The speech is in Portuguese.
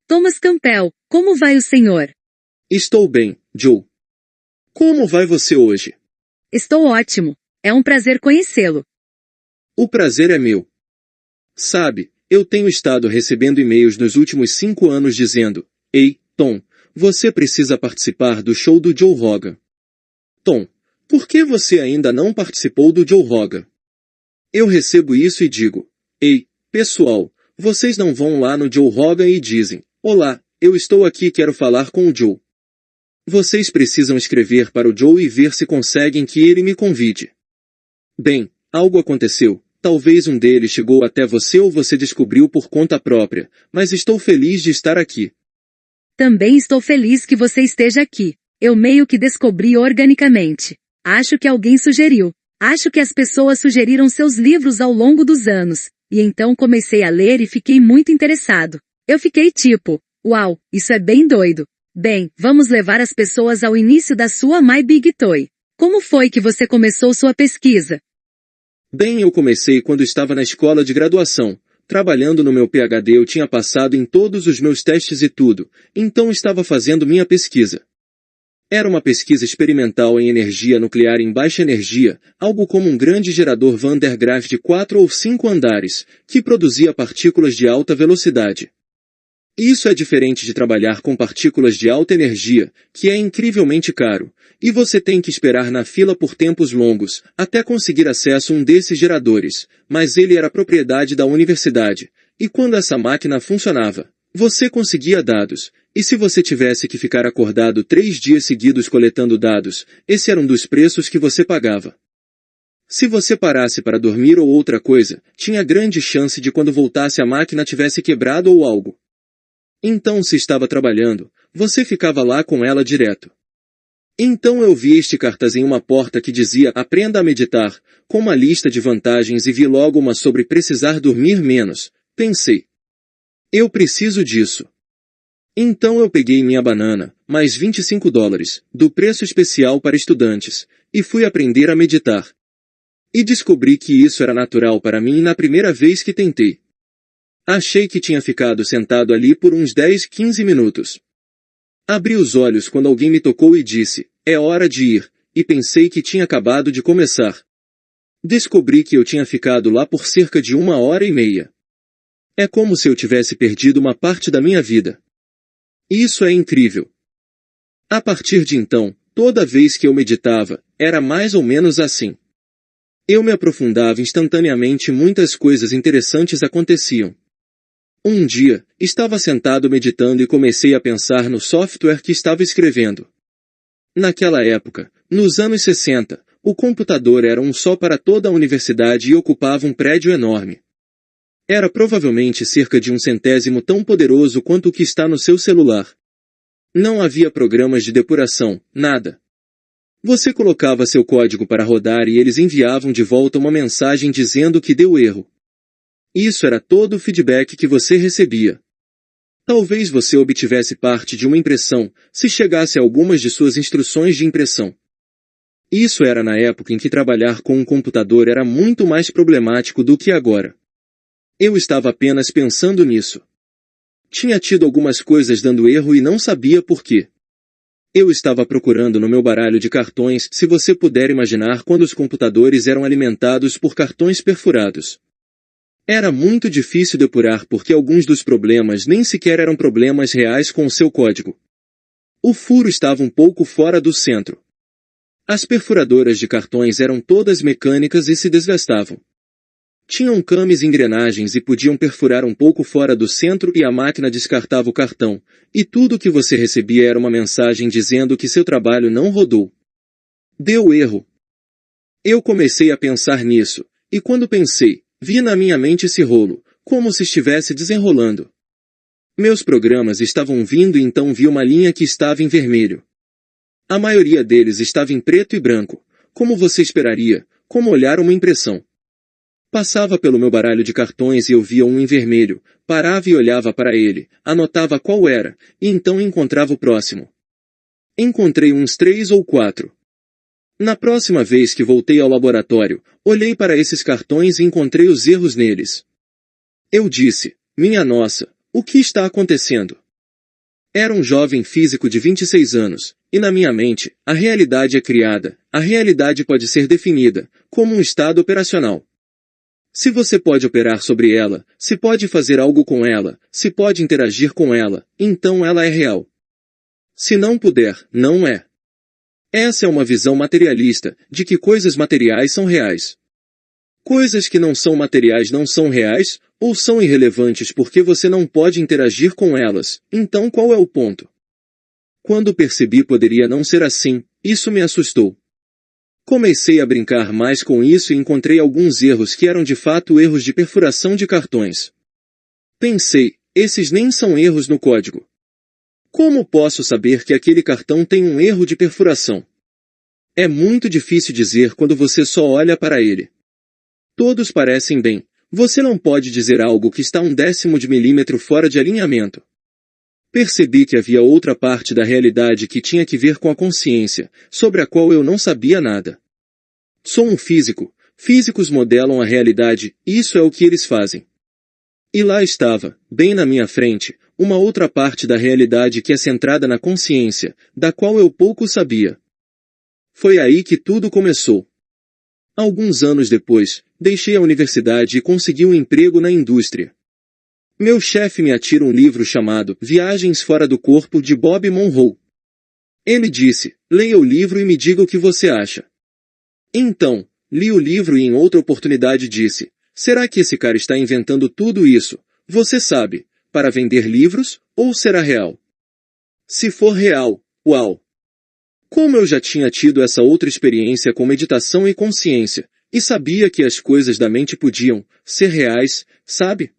Thomas Campbell, como vai o senhor? Estou bem, Joe. Como vai você hoje? Estou ótimo. É um prazer conhecê-lo. O prazer é meu. Sabe, eu tenho estado recebendo e-mails nos últimos 5 anos dizendo: Ei, Tom, você precisa participar do show do Joe Rogan. Tom, por que você ainda não participou do Joe Rogan? Eu recebo isso e digo: Ei, pessoal, vocês não vão lá no Joe Rogan e dizem: Olá, eu estou aqui e quero falar com o Joe. Vocês precisam escrever para o Joe e ver se conseguem que ele me convide. Bem, algo aconteceu. Talvez um deles chegou até você ou você descobriu por conta própria, mas estou feliz de estar aqui. Também estou feliz que você esteja aqui. Eu meio que descobri organicamente. Acho que alguém sugeriu. Acho que as pessoas sugeriram seus livros ao longo dos anos. E então comecei a ler e fiquei muito interessado. Eu fiquei tipo, uau, isso é bem doido. Bem, vamos levar as pessoas ao início da sua My Big Toy. Como foi que você começou sua pesquisa? Bem, eu comecei quando estava na escola de graduação. Trabalhando no meu PhD eu tinha passado em todos os meus testes e tudo, então estava fazendo minha pesquisa. Era uma pesquisa experimental em energia nuclear em baixa energia, algo como um grande gerador Van der Graaf de 4 ou 5 andares, que produzia partículas de alta velocidade. Isso é diferente de trabalhar com partículas de alta energia, que é incrivelmente caro, e você tem que esperar na fila por tempos longos, até conseguir acesso a um desses geradores, mas ele era propriedade da universidade, e quando essa máquina funcionava, você conseguia dados, e se você tivesse que ficar acordado 3 dias seguidos coletando dados, esse era um dos preços que você pagava. Se você parasse para dormir ou outra coisa, tinha grande chance de quando voltasse a máquina tivesse quebrado ou algo. Então se estava trabalhando, você ficava lá com ela direto. Então eu vi este cartaz em uma porta que dizia Aprenda a meditar, com uma lista de vantagens e vi logo uma sobre precisar dormir menos. Pensei. Eu preciso disso. Então eu peguei minha banana, mais $25, do preço especial para estudantes, e fui aprender a meditar. E descobri que isso era natural para mim na primeira vez que tentei. Achei que tinha ficado sentado ali por uns 10, 15 minutos. Abri os olhos quando alguém me tocou e disse, é hora de ir, e pensei que tinha acabado de começar. Descobri que eu tinha ficado lá por cerca de 1h30. É como se eu tivesse perdido uma parte da minha vida. Isso é incrível. A partir de então, toda vez que eu meditava, era mais ou menos assim. Eu me aprofundava instantaneamente e muitas coisas interessantes aconteciam. Um dia, estava sentado meditando e comecei a pensar no software que estava escrevendo. Naquela época, nos anos 60, o computador era um só para toda a universidade e ocupava um prédio enorme. Era provavelmente cerca de 1/100º tão poderoso quanto o que está no seu celular. Não havia programas de depuração, nada. Você colocava seu código para rodar e eles enviavam de volta uma mensagem dizendo que deu erro. Isso era todo o feedback que você recebia. Talvez você obtivesse parte de uma impressão, se chegasse a algumas de suas instruções de impressão. Isso era na época em que trabalhar com um computador era muito mais problemático do que agora. Eu estava apenas pensando nisso. Tinha tido algumas coisas dando erro e não sabia por quê. Eu estava procurando no meu baralho de cartões, se você puder imaginar quando os computadores eram alimentados por cartões perfurados. Era muito difícil depurar porque alguns dos problemas nem sequer eram problemas reais com o seu código. O furo estava um pouco fora do centro. As perfuradoras de cartões eram todas mecânicas e se desgastavam. Tinham cames e engrenagens e podiam perfurar um pouco fora do centro e a máquina descartava o cartão, e tudo o que você recebia era uma mensagem dizendo que seu trabalho não rodou. Deu erro. Eu comecei a pensar nisso, e quando pensei, vi na minha mente esse rolo, como se estivesse desenrolando. Meus programas estavam vindo e então vi uma linha que estava em vermelho. A maioria deles estava em preto e branco, como você esperaria, como olhar uma impressão. Passava pelo meu baralho de cartões e eu via um em vermelho, parava e olhava para ele, anotava qual era, e então encontrava o próximo. Encontrei uns 3 ou 4. Na próxima vez que voltei ao laboratório, olhei para esses cartões e encontrei os erros neles. Eu disse, minha nossa, o que está acontecendo? Era um jovem físico de 26 anos, e na minha mente, a realidade é criada, a realidade pode ser definida, como um estado operacional. Se você pode operar sobre ela, se pode fazer algo com ela, se pode interagir com ela, então ela é real. Se não puder, não é. Essa é uma visão materialista, de que coisas materiais são reais. Coisas que não são materiais não são reais, ou são irrelevantes porque você não pode interagir com elas, então qual é o ponto? Quando percebi poderia não ser assim, isso me assustou. Comecei a brincar mais com isso e encontrei alguns erros que eram de fato erros de perfuração de cartões. Pensei, esses nem são erros no código. Como posso saber que aquele cartão tem um erro de perfuração? É muito difícil dizer quando você só olha para ele. Todos parecem bem. Você não pode dizer algo que está 1/10 de milímetro fora de alinhamento. Percebi que havia outra parte da realidade que tinha que ver com a consciência, sobre a qual eu não sabia nada. Sou um físico. Físicos modelam a realidade, isso é o que eles fazem. E lá estava, bem na minha frente, uma outra parte da realidade que é centrada na consciência, da qual eu pouco sabia. Foi aí que tudo começou. Alguns anos depois, deixei a universidade e consegui um emprego na indústria. Meu chefe me atira um livro chamado Viagens Fora do Corpo de Bob Monroe. Ele disse, leia o livro e me diga o que você acha. Então, li o livro e em outra oportunidade disse, será que esse cara está inventando tudo isso, você sabe, para vender livros, ou será real? Se for real, uau! Como eu já tinha tido essa outra experiência com meditação e consciência, e sabia que as coisas da mente podiam ser reais, sabe?